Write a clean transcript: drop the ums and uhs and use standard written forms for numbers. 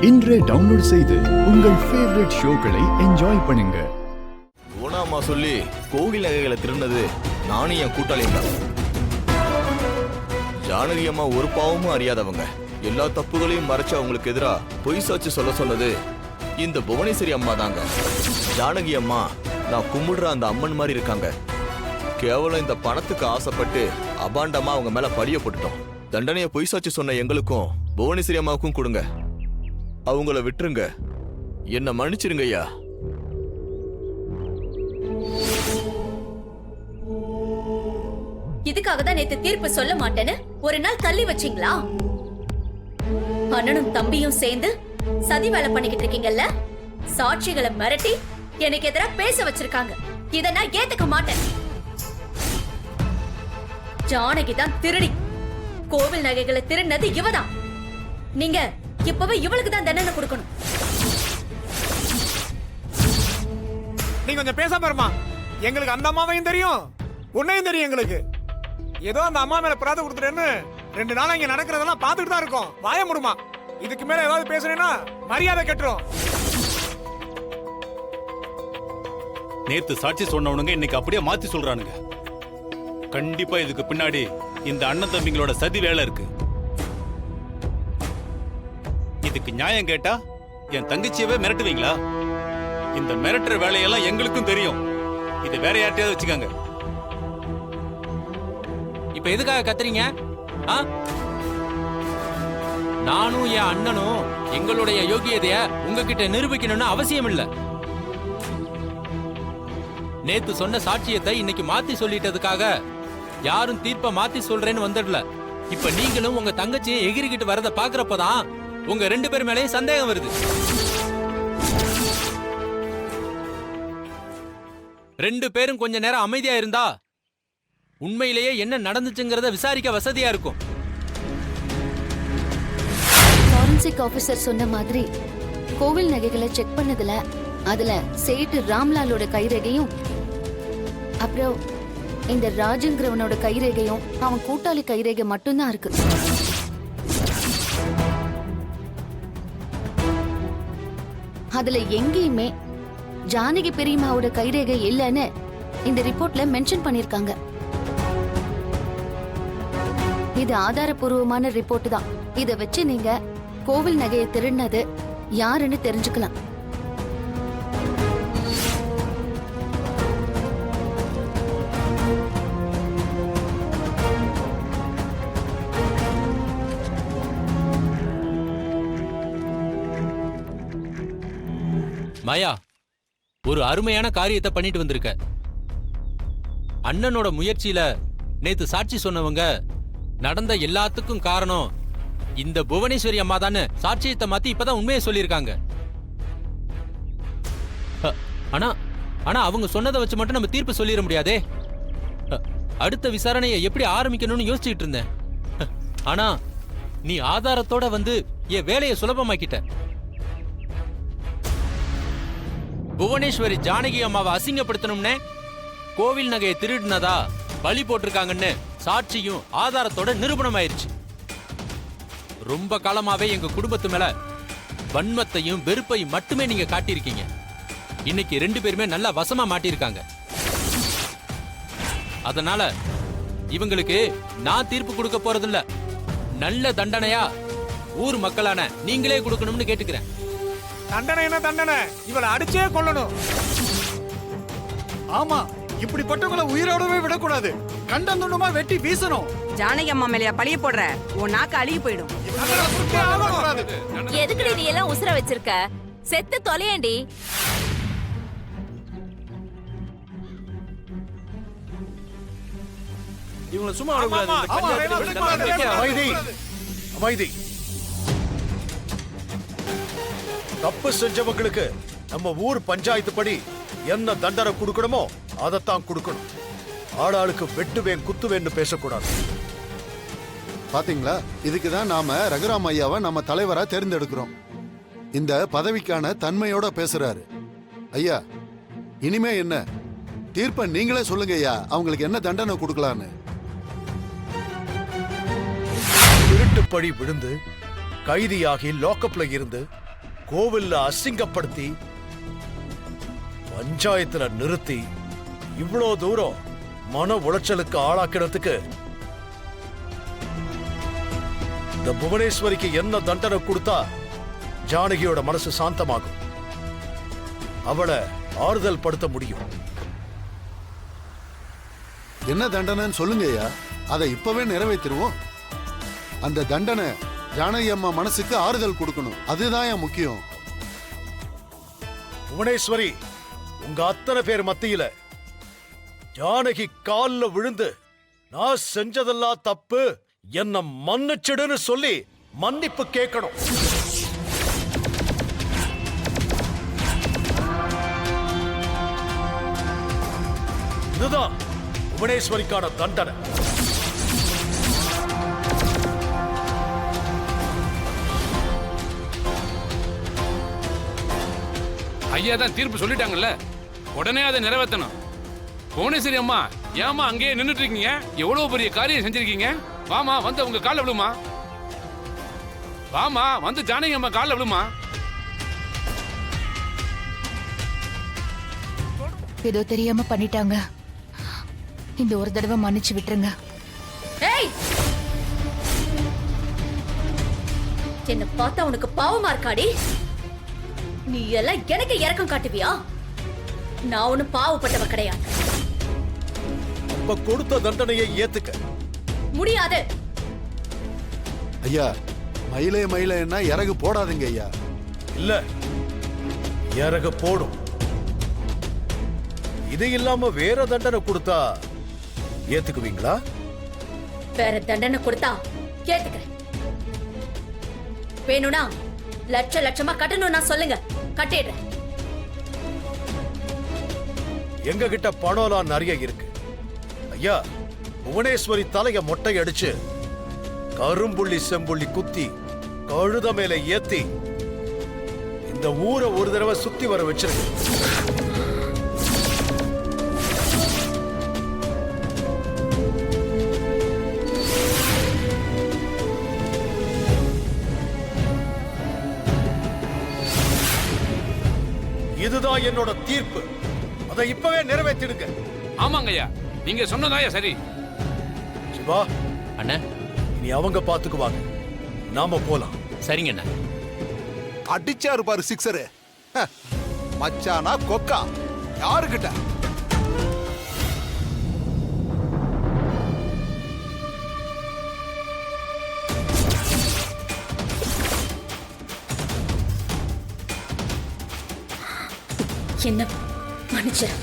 இன்றே டவுன்லோட் செய்து உங்கள் ஃபேவரட் ஷோக்களை என்ஜாய் பண்ணுங்க. ஓனாமா சொல்லி கோவில் நகைகளை திருடினது நானும் என் கூட்டாளியும் தான். ஜானகி அம்மா ஒரு பாவமும் அறியாதவங்க. எல்லா தப்புகளையும் மறைச்சு அவங்களுக்கு எதிரா பொய் சாட்சி சொல்ல சொன்னது இந்த புவனேஸ்வரி அம்மா தாங்க. ஜானகி அம்மா நான் கும்பிடுற அந்த அம்மன் மாதிரி இருக்காங்க. கேவலம் இந்த பணத்துக்கு ஆசைப்பட்டு அபாண்டமா அவங்க மேல பழிய போட்டுட்டோம். தண்டனையை பொய் சாட்சி சொன்ன எங்களுக்கும் புவனேஸ்வரி அம்மாவுக்கும் கொடுங்க. அவங்கள விட்டுருங்க. என்ன மன்னிச்சிருங்க ஐயா. இதுக்காக தான் நேத்து தீர்ப்பு சொல்ல மாட்டேன்னு ஒரு நாள் தள்ளி வச்சீங்களா? அண்ணனும் தம்பியும் சேர்ந்து சதி வேலை பண்ணிக்கிட்டு இருக்கீங்கல்ல. சாட்சிகளை மிரட்டி எனக்கு எதிராக பேச வச்சிருக்காங்க. இத நான் ஏத்துக்க மாட்டேன். ஜானகி தான் திருடி. கோவில் நகைகளை திருடினது இவதான். நீங்க இப்பவே இவளுக்கு தான் தண்டனை கொடுக்கணும். நீ கொஞ்சம் பேசாம இருமா. எங்களுக்கு அந்த அம்மாவையும் தெரியும், உன்னையும் தெரியும். எங்களுக்கு ஏதோ அந்த அம்மா மேல பிராத கொடுத்துட்டேன்னு 2 நாளா இங்க நடக்கிறதெல்லாம் பார்த்துட்டு தான் இருக்கோம். வாய முடுமா. இதுக்கு மேல ஏதாவது பேசுறேன்னா மரியாதை கெட்டுரும். நேத்து சாட்சி சொன்னவனுங்க இன்னைக்கு அப்படியே மாத்தி சொல்றானுங்க. கண்டிப்பா இதுக்கு பின்னாடி இந்த அண்ணன் தம்பிங்களோட சதி வேலை இருக்கு. இதுக்கு நியாயம் கேட்டா என் தங்கச்சியவே மிரட்டுவீங்களா? இந்த மிரட்டுற வேலையெல்லாம் எங்களுக்கும் தெரியும். இது வேற யார்ட்டையாவது வச்சுக்காங்க. இப்ப எதுக்காக கத்துறீங்க? நானும் என் அண்ணனும் எங்களுடைய யோகியதைய உங்ககிட்ட நிரூபிக்கணும்னு அவசியம் இல்ல. நேத்து சொன்ன சாட்சியத்தை இன்னைக்கு மாத்தி சொல்லிட்டதுக்காக யாரும் தீர்ப்ப மாத்தி சொல்றேன்னு வந்துடல. இப்ப நீங்களும் உங்க தங்கச்சியை எகிரிக்கிட்டு வரத பாக்குறப்பதான் உங்க 2 பேர் மேலேயும் சந்தேகம் வருது. 2 பேரும் கொஞ்ச நேரம் அமைதியா இருந்தா உண்மையிலேயே என்ன நடந்துச்சுங்கிறத விசாரிக்க வசதியா இருக்கும். ஃபாரன்சிக் ஆபீசர் சொன்ன மாதிரி கோவில் நகைகளை செக் பண்ணதுல அதுல சேட்டு ராம்லாலோட கைரேகையும் அப்புறம் இந்த ராஜுங்கிறவனோட கைரேகையும் அவன் கூட்டாளி கைரேகை மட்டும்தான் இருக்கு. அதுல எங்கேயுமே ஜானகி பெரியம்மாவோட கைரேகை இல்லைன்னு இந்த ரிப்போர்ட்ல மென்ஷன் பண்ணிருக்காங்க. இது ஆதாரபூர்வமான ரிப்போர்ட் தான். இத வச்சு நீங்க கோவில் நகையை திருடினது யாருன்னு தெரிஞ்சுக்கலாம். மாயா, ஒரு அருமையான காரியத்தை பண்ணிட்டு வந்திருக்க. அண்ணனோட முயற்சியில நேத்து சாட்சி சொன்னவங்க நடந்த எல்லாத்துக்கும் காரணம் இந்த புவனேஸ்வரி அம்மா தானே சாட்சியத்தை மாத்தி இப்பதான் உண்மையை சொல்லியிருக்காங்க. ஆனா ஆனா அவங்க சொன்னதை வச்சு மட்டும் நம்ம தீர்ப்பு சொல்லிட முடியாதே. அடுத்த விசாரணையை எப்படி ஆரம்பிக்கணும்னு யோசிச்சுட்டு இருந்தேன். ஆனா நீ ஆதாரத்தோட வந்து என் வேலையை சுலபமாக்கிட்ட. புவனேஸ்வரி ஜானகி அம்மாவை அசிங்கப்படுத்தணும்னே கோவில் நகையை திருடினதா பலி போட்டிருக்காங்கன்னு சாட்சியும் ஆதாரத்தோட நிரூபணம் ஆயிருச்சு. ரொம்ப காலமாவே எங்க குடும்பத்து மேல வன்மத்தையும் வெறுப்பையும் மட்டுமே நீங்க காட்டியிருக்கீங்க. இன்னைக்கு 2 பேருமே நல்லா வசமா மாட்டிருக்காங்க. அதனால இவங்களுக்கு நான் தீர்ப்பு கொடுக்க போறதில்ல. நல்ல தண்டனையா ஊர் மக்களான நீங்களே கொடுக்கணும்னு கேட்டுக்கிறேன். தண்டனை என்ன தண்டனை? இவளை அடிச்சே கொல்லணும். ஆமா, இப்படிப்பட்டவங்களை உயிரோடவே விடக்கூடாது. கண்டந்துண்டமா வெட்டி வீசணும். ஜானகி அம்மா மேலையா பழிய போடுற? உன் நாக்கு அழுகி போயிடும். எதுக்குடி நீ எல்லாம் உசுர வச்சிருக்க? செத்து தொலையண்டி. இவங்களை சும்மா விடக்கூடாது. அமைதி, அமைதி. தப்பு செஞ்சவங்களுக்கு நம்ம ஊர் பஞ்சாயத்து படி என்ன தண்டனை கொடுக்கணுமோ அதைத்தான் கொடுக்கணும். ஆளாளுக்கு வெட்டுவேன் குத்துவேன்னு பேசக்கூடாது. பாத்தீங்களா, இதுக்குதான் நாம ரகுராம் ஐயாவை நம்ம தலைவரா தேர்ந்தெடுக்கிறோம். இந்த பதவிக்கான தன்மையோட பேசுறாரு. ஐயா, இனிமே என்ன தீர்ப்பை நீங்களே சொல்லுங்க ஐயா. அவங்களுக்கு என்ன தண்டனை கொடுக்கலான்னு. திருட்டு பழி விழுந்து கைதியாகி லாக்அப்ல இருந்து கோவில்ல அசிங்கப்படுத்தி பஞ்சாயத்துல நிறுத்தி இவ்வளோ தூரம் மன உளைச்சலுக்கு ஆளாக்கிறதுக்கு இந்த புவனேஸ்வரிக்கு என்ன தண்டனை கொடுத்தா ஜானகியோட மனசு சாந்தமாகும், அவளை ஆறுதல் படுத்த முடியும். என்ன தண்டனைன்னு சொல்லுங்க ஐயா, அதை இப்பவே நிறைவேற்றிடுவோம். அந்த தண்டனை ஜானகி அம்மா மனசுக்கு ஆறுதல் கொடுக்கணும், அதுதான் என் முக்கியம். புவனேஸ்வரி, உங்க அத்தனை பேர் மத்தியில ஜானகி கால்ல விழுந்து நான் செஞ்சதெல்லாம் தப்பு, என்ன மன்னிச்சிடுன்னு சொல்லி மன்னிப்பு கேட்கணும். இதுதான் புவனேஸ்வரிக்கான தண்டனை. ஐயா தான் தீர்ப்பு சொல்லிட்டாங்கல்ல, உடனே அதை நிறைவேற்றணும். புவனேஸ்வரி அம்மா, ஏமா அங்கேயே நின்றுட்டு இருக்கீங்க? எவ்வளவு பெரிய காரியம் செஞ்சிருக்கீங்க. வாமா, வந்து உங்க காலில் விழுமா. வாமா, வந்து ஜானகி அம்மா காலில் விழுமா. ஏதோ தெரியாம பண்ணிட்டாங்க, இந்த ஒரு தடவை மன்னிச்சு விட்டுருங்க. ஏய், என்ன பார்த்தா உனக்கு பாவமா இருக்காடி? நீ எல்லாம் எனக்கு இறக்கம் காட்டுவியா? நான் ஒண்ணு பாவப்பட்டவ கிடையாது. அப்ப கொடுத்த தண்டனையை ஏத்துக்க முடியாது. ஐயா, மயிலே மயிலேன்னா இறகு போடாதீங்க ஐயா. இல்ல, இறகு போடும். இது இல்லாம வேற தண்டனை கொடுத்தா ஏத்துக்குவீங்களா? வேற தண்டனை கொடுத்தா கேட்டுக்கிறேன். வேணும்னா லட்ச லட்சமா கட்டணும், நான் சொல்லுங்க, கட்டிடுறேன். எங்க கிட்ட பணம்லாம் நிறைய இருக்கு ஐயா. புவனேஸ்வரி தலைய மொட்டை அடிச்சு கரும்புள்ளி செம்புள்ளி குத்தி கழுத மேல ஏத்தி இந்த ஊரை ஒரு தடவை சுத்தி வர வச்சிருக்கு. இதுதான் என்னோட தீர்ப்பு, அதை இப்பவே நிறைவேற்றிடுங்க. ஆமாங்க ஐயா, நீங்க சொன்னதாயா சரி. சிவா அண்ணா, இனி அவங்க பாத்துக்குவாங்க, நாம போலாம். சரிங்க அண்ணா. அடிச்சாரு பாரு சிக்ஸரு. மச்சானா கொக்கா யாருக்கிட்ட? என்ன மன்னிச்சிரு.